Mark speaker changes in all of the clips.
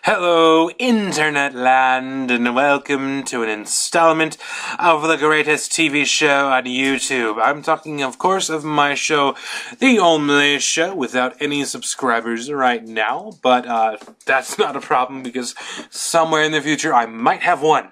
Speaker 1: Hello, Internet Land, and welcome to an installment of the greatest TV show on YouTube. I'm talking, of course, of my show, the only show without any subscribers right now, but that's not a problem because somewhere in the future I might have one.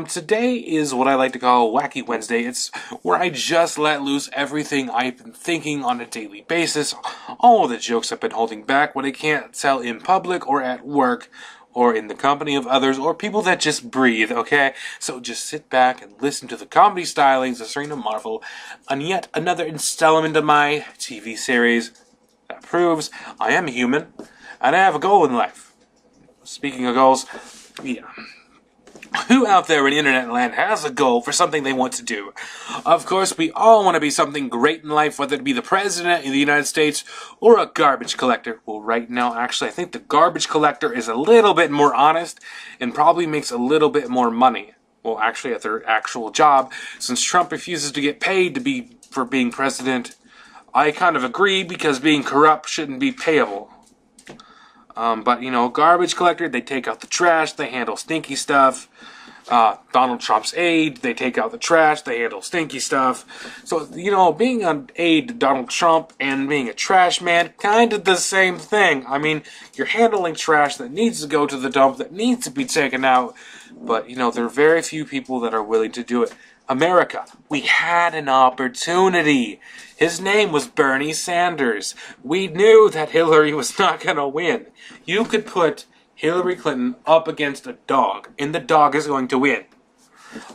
Speaker 1: Today is what I like to call Wacky Wednesday. It's where I just let loose everything I've been thinking on a daily basis, all the jokes I've been holding back, what I can't tell in public or at work or in the company of others or people that just breathe, okay? So just sit back and listen to the comedy stylings of Serena Marvel on yet another installment of my TV series that proves I am human and I have a goal in life. Speaking of goals, yeah. Who out there in Internet Land has a goal for something they want to do? Of course, we all want to be something great in life, whether it be the President of the United States or a garbage collector. Well, right now, actually, I think the garbage collector is a little bit more honest and probably makes a little bit more money. Well, actually, at their actual job, since Trump refuses to get paid for being president, I kind of agree because being corrupt shouldn't be payable. But, you know, garbage collector, they take out the trash, they handle stinky stuff. Donald Trump's aide, they take out the trash, they handle stinky stuff. So, you know, being an aide to Donald Trump and being a trash man, kind of the same thing. I mean, you're handling trash that needs to go to the dump, that needs to be taken out. But, you know, there are very few people that are willing to do it. America, we had an opportunity. His name was Bernie Sanders. We knew that Hillary was not going to win. You could put Hillary Clinton up against a dog, and the dog is going to win.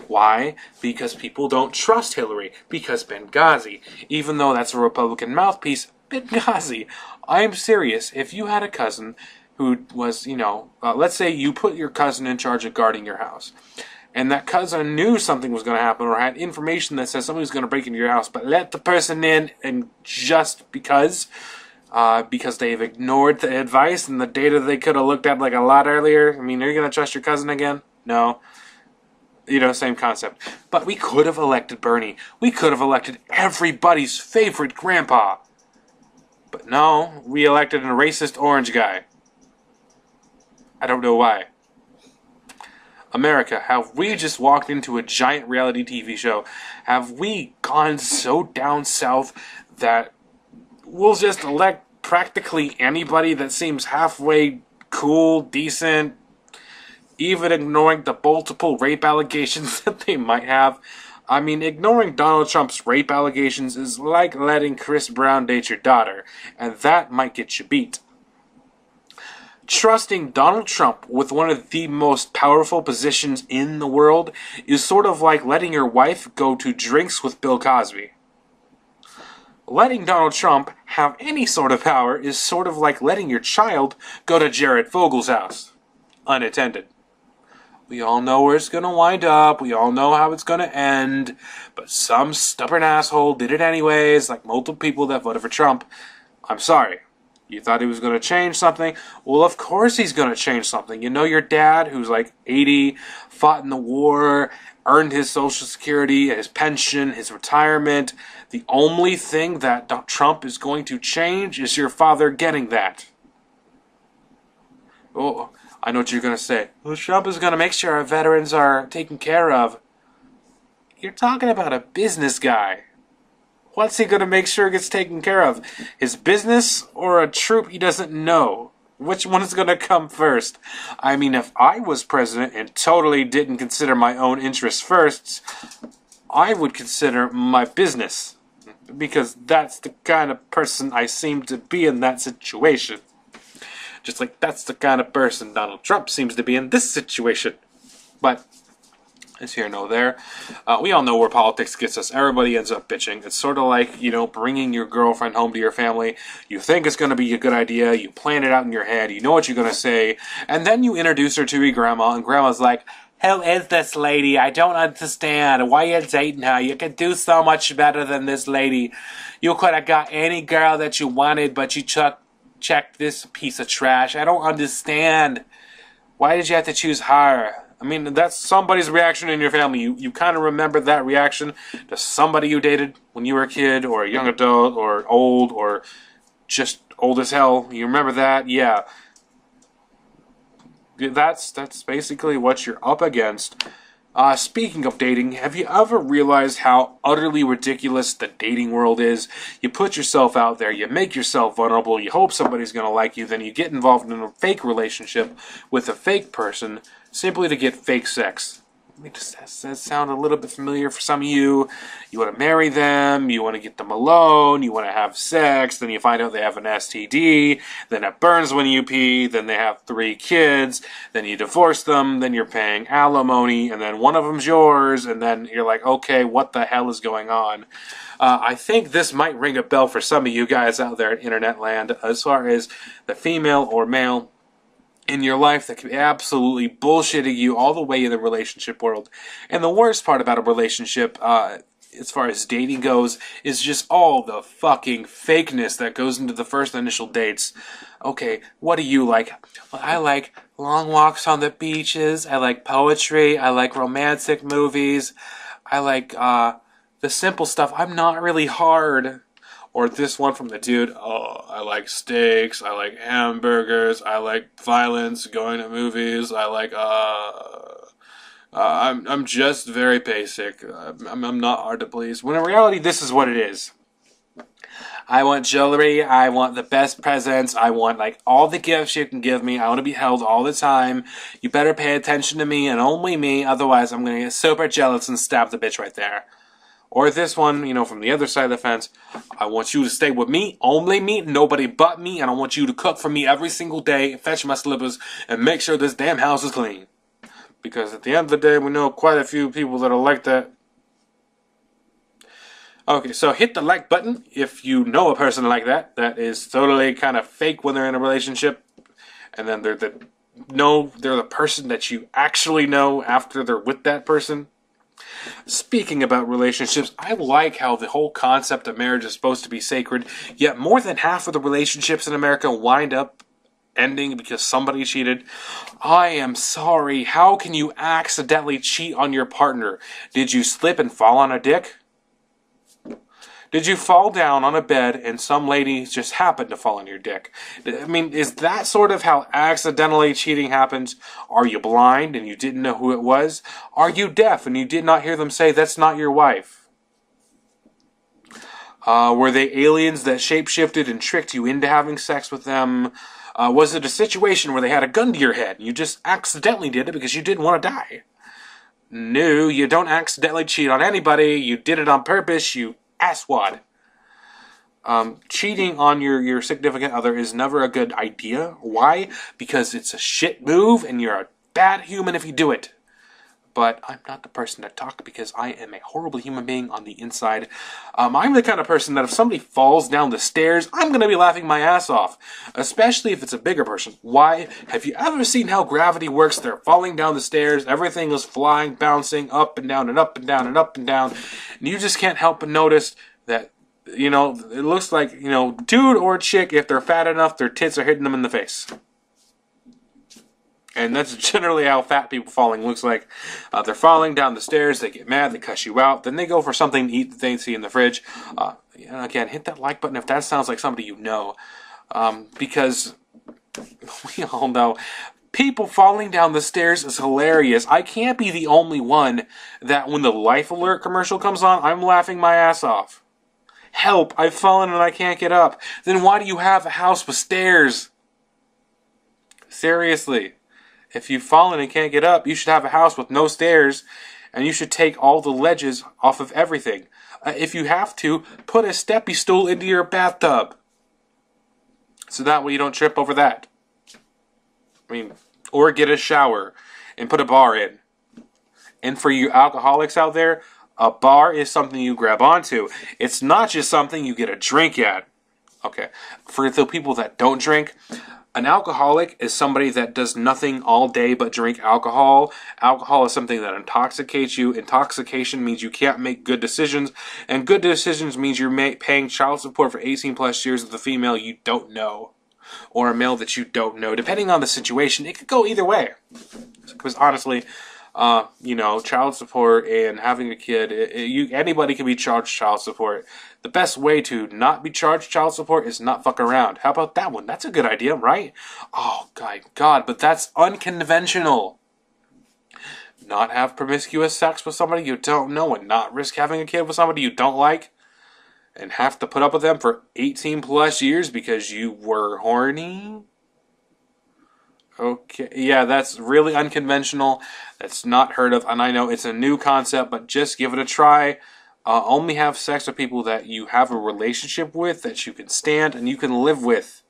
Speaker 1: Why? Because people don't trust Hillary. Because Benghazi. Even though that's a Republican mouthpiece, Benghazi. I'm serious. If you had a cousin who was, you know, let's say you put your cousin in charge of guarding your house, and that cousin knew something was going to happen or had information that says somebody was going to break into your house, but let the person in, and just because they've ignored the advice and the data they could have looked at like a lot earlier. I mean, are you going to trust your cousin again? No. You know, same concept. But we could have elected Bernie. We could have elected everybody's favorite grandpa. But no, we elected a racist orange guy. I don't know why. America, have we just walked into a giant reality TV show? Have we gone so down south that we'll just elect practically anybody that seems halfway cool, decent, even ignoring the multiple rape allegations that they might have? I mean, ignoring Donald Trump's rape allegations is like letting Chris Brown date your daughter, and that might get you beat. Trusting Donald Trump with one of the most powerful positions in the world is sort of like letting your wife go to drinks with Bill Cosby. Letting Donald Trump have any sort of power is sort of like letting your child go to Jared Fogel's house, unattended. We all know where it's going to wind up, we all know how it's going to end, but some stubborn asshole did it anyways, like multiple people that voted for Trump. I'm sorry. You thought he was going to change something? Well, of course he's going to change something. You know your dad, who's like 80, fought in the war, earned his Social Security, his pension, his retirement. The only thing that Trump is going to change is your father getting that. Oh, I know what you're going to say. Well, Trump is going to make sure our veterans are taken care of. You're talking about a business guy. What's he going to make sure gets taken care of? His business or a troop he doesn't know? Which one is going to come first? I mean, if I was president and totally didn't consider my own interests first, I would consider my business. Because that's the kind of person I seem to be in that situation. Just like that's the kind of person Donald Trump seems to be in this situation. But it's here, no there. We all know where politics gets us. Everybody ends up bitching. It's sort of like, you know, bringing your girlfriend home to your family. You think it's going to be a good idea. You plan it out in your head. You know what you're going to say. And then you introduce her to your grandma. And grandma's like, who is this lady? I don't understand. Why are you dating her? You could do so much better than this lady. You could have got any girl that you wanted, but you checked this piece of trash. I don't understand. Why did you have to choose her? I mean, that's somebody's reaction in your family. You kind of remember that reaction to somebody you dated when you were a kid, or a young adult, or old, or just old as hell. You remember that? Yeah. That's basically what you're up against. Speaking of dating, have you ever realized how utterly ridiculous the dating world is? You put yourself out there, you make yourself vulnerable, you hope somebody's going to like you, then you get involved in a fake relationship with a fake person simply to get fake sex. Does that sound a little bit familiar for some of you? You want to marry them, you want to get them alone, you want to have sex, then you find out they have an STD, then it burns when you pee, then they have 3 kids, then you divorce them, then you're paying alimony, and then one of them's yours, and then you're like, okay, what the hell is going on? I think this might ring a bell for some of you guys out there in internet land as far as the female or male in your life that can be absolutely bullshitting you all the way in the relationship world. And the worst part about a relationship, as far as dating goes, is just all the fucking fakeness that goes into the first initial dates. Okay, what do you like? Well, I like long walks on the beaches, I like poetry, I like romantic movies, I like the simple stuff. I'm not really hard. Or this one from the dude, oh, I like steaks, I like hamburgers, I like violence, going to movies, I like, I'm just very basic. I'm not hard to please. When in reality, this is what it is. I want jewelry, I want the best presents, I want, like, all the gifts you can give me, I want to be held all the time. You better pay attention to me and only me, otherwise I'm going to get super jealous and stab the bitch right there. Or this one, you know, from the other side of the fence, I want you to stay with me, only me, nobody but me, and I want you to cook for me every single day, fetch my slippers, and make sure this damn house is clean. Because at the end of the day, we know quite a few people that are like that. Okay, so hit the like button if you know a person like that, that is totally kind of fake when they're in a relationship, and then they're the person that you actually know after they're with that person. Speaking about relationships, I like how the whole concept of marriage is supposed to be sacred, yet more than half of the relationships in America wind up ending because somebody cheated. I am sorry, how can you accidentally cheat on your partner? Did you slip and fall on a dick? Did you fall down on a bed and some lady just happened to fall on your dick? I mean, is that sort of how accidentally cheating happens? Are you blind and you didn't know who it was? Are you deaf and you did not hear them say, that's not your wife? Were they aliens that shapeshifted and tricked you into having sex with them? Was it a situation where they had a gun to your head and you just accidentally did it because you didn't want to die? No, you don't accidentally cheat on anybody. You did it on purpose, you asswad. Cheating on your significant other is never a good idea. Why? Because it's a shit move and you're a bad human if you do it. But I'm not the person to talk because I am a horrible human being on the inside. I'm the kind of person that if somebody falls down the stairs, I'm going to be laughing my ass off. Especially if it's a bigger person. Why? Have you ever seen how gravity works? They're falling down the stairs. Everything is flying, bouncing up and down and up and down and up and down. And you just can't help but notice that, you know, it looks like, you know, dude or chick, if they're fat enough, their tits are hitting them in the face. And that's generally how fat people falling looks like. They're falling down the stairs, they get mad, they cuss you out, then they go for something to eat that they see in the fridge. Again, hit that like button if that sounds like somebody you know. Because we all know people falling down the stairs is hilarious. I can't be the only one that when the Life Alert commercial comes on, I'm laughing my ass off. Help, I've fallen and I can't get up. Then why do you have a house with stairs? Seriously. If you've fallen and can't get up, you should have a house with no stairs, and you should take all the ledges off of everything. If you have to, put a steppy stool into your bathtub. So that way you don't trip over that. I mean, or get a shower and put a bar in. And for you alcoholics out there, a bar is something you grab onto. It's not just something you get a drink at. Okay, for the people that don't drink, an alcoholic is somebody that does nothing all day but drink alcohol. Alcohol is something that intoxicates you. Intoxication means you can't make good decisions. And good decisions means you're paying child support for 18 plus years with a female you don't know. Or a male that you don't know. Depending on the situation, it could go either way. Because honestly, child support and having a kid, anybody can be charged child support. The best way to not be charged child support is not fuck around. How about that one? That's a good idea, right? Oh, God, but that's unconventional. Not have promiscuous sex with somebody you don't know and not risk having a kid with somebody you don't like and have to put up with them for 18 plus years because you were horny? Okay, yeah, that's really unconventional. That's not heard of, and I know it's a new concept, but just give it a try. Only have sex with people that you have a relationship with, that you can stand and you can live with.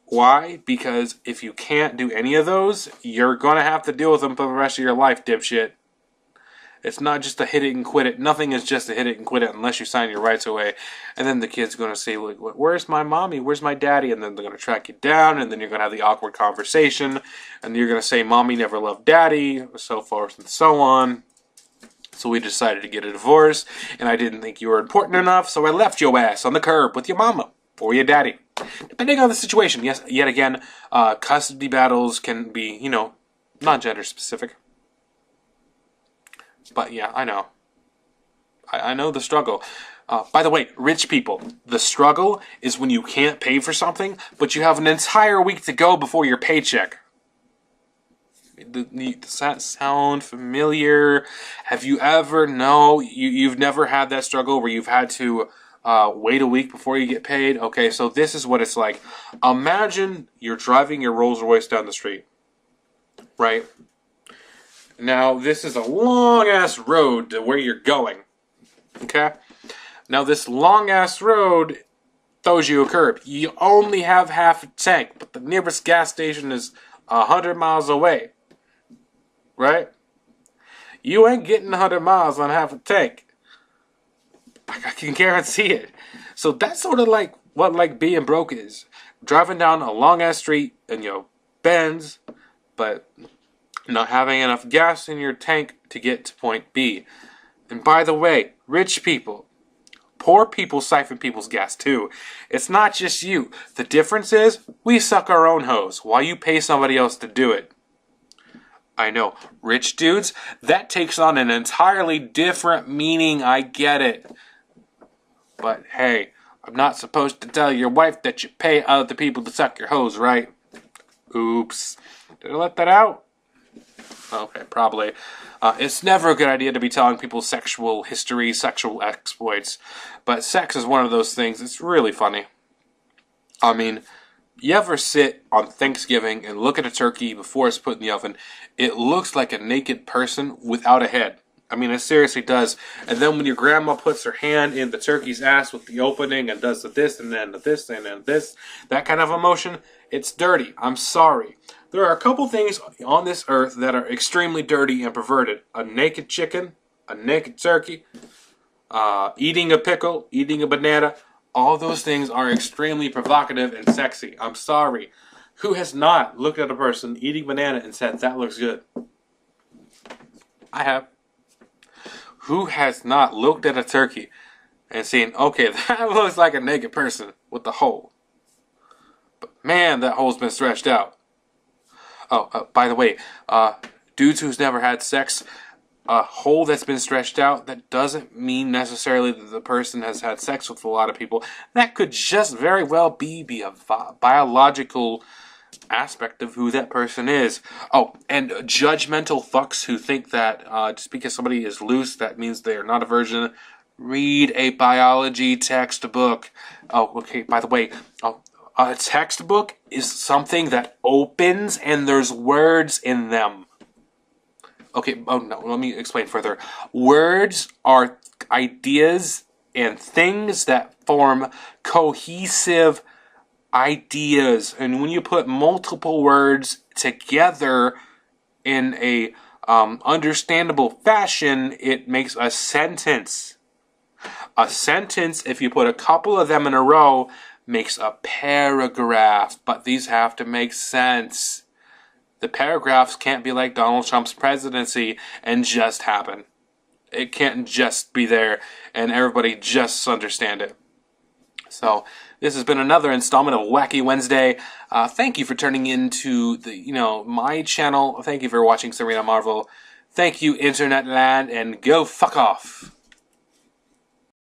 Speaker 1: Why? Because if you can't do any of those, you're going to have to deal with them for the rest of your life, dipshit. It's not just a hit it and quit it. Nothing is just a hit it and quit it unless you sign your rights away. And then the kid's going to say, like, where's my mommy? Where's my daddy? And then they're going to track you down, and then you're going to have the awkward conversation, and you're going to say, mommy never loved daddy, so forth and so on. So we decided to get a divorce, and I didn't think you were important enough, so I left your ass on the curb with your mama or your daddy. Depending on the situation. Yes, yet again, custody battles can be, non-gender specific. But yeah, I know. I know the struggle. By the way, rich people, the struggle is when you can't pay for something, but you have an entire week to go before your paycheck. Does that sound familiar? Have you ever, you've never had that struggle where you've had to wait a week before you get paid? Okay, so this is what it's like. Imagine you're driving your Rolls Royce down the street, right? Now, this is a long-ass road to where you're going, okay? Now, this long-ass road throws you a curb. You only have half a tank, but the nearest gas station is 100 miles away, right? You ain't getting 100 miles on half a tank. I can guarantee it. So that's sort of like what being broke is. Driving down a long-ass street in Benz, but not having enough gas in your tank to get to point B. And by the way, rich people, poor people siphon people's gas too. It's not just you. The difference is we suck our own hose while you pay somebody else to do it. I know, rich dudes, that takes on an entirely different meaning. I get it. But hey, I'm not supposed to tell your wife that you pay other people to suck your hose, right? Oops. Did I let that out? Okay, probably. It's never a good idea to be telling people sexual history, sexual exploits. But sex is one of those things. It's really funny. I mean, you ever sit on Thanksgiving and look at a turkey before it's put in the oven? It looks like a naked person without a head. I mean, it seriously does. And then when your grandma puts her hand in the turkey's ass with the opening and does the this and then the this and then this, that kind of emotion, it's dirty. I'm sorry. There are a couple things on this earth that are extremely dirty and perverted. A naked chicken, a naked turkey, eating a pickle, eating a banana. All those things are extremely provocative and sexy. I'm sorry. Who has not looked at a person eating banana and said, that looks good? I have. Who has not looked at a turkey and seen, okay, that looks like a naked person with the hole. But man, that hole's been stretched out. Oh, by the way, dudes who's never had sex, a hole that's been stretched out, that doesn't mean necessarily that the person has had sex with a lot of people. That could just very well be a biological aspect of who that person is. Oh, and judgmental fucks who think that just because somebody is loose, that means they are not a virgin. Read a biology textbook. Oh, okay, by the way, a textbook is something that opens and there's words in them. Okay, oh no, let me explain further. Words are ideas and things that form cohesive ideas. And when you put multiple words together in a understandable fashion, it makes a sentence. A sentence, if you put a couple of them in a row, makes a paragraph, but these have to make sense. The paragraphs can't be like Donald Trump's presidency and just happen. It can't just be there and everybody just understand it. So this has been another installment of Wacky Wednesday. Thank you for turning into my channel. Thank you for watching Serena Marvel. Thank you, Internet Land, and go fuck off.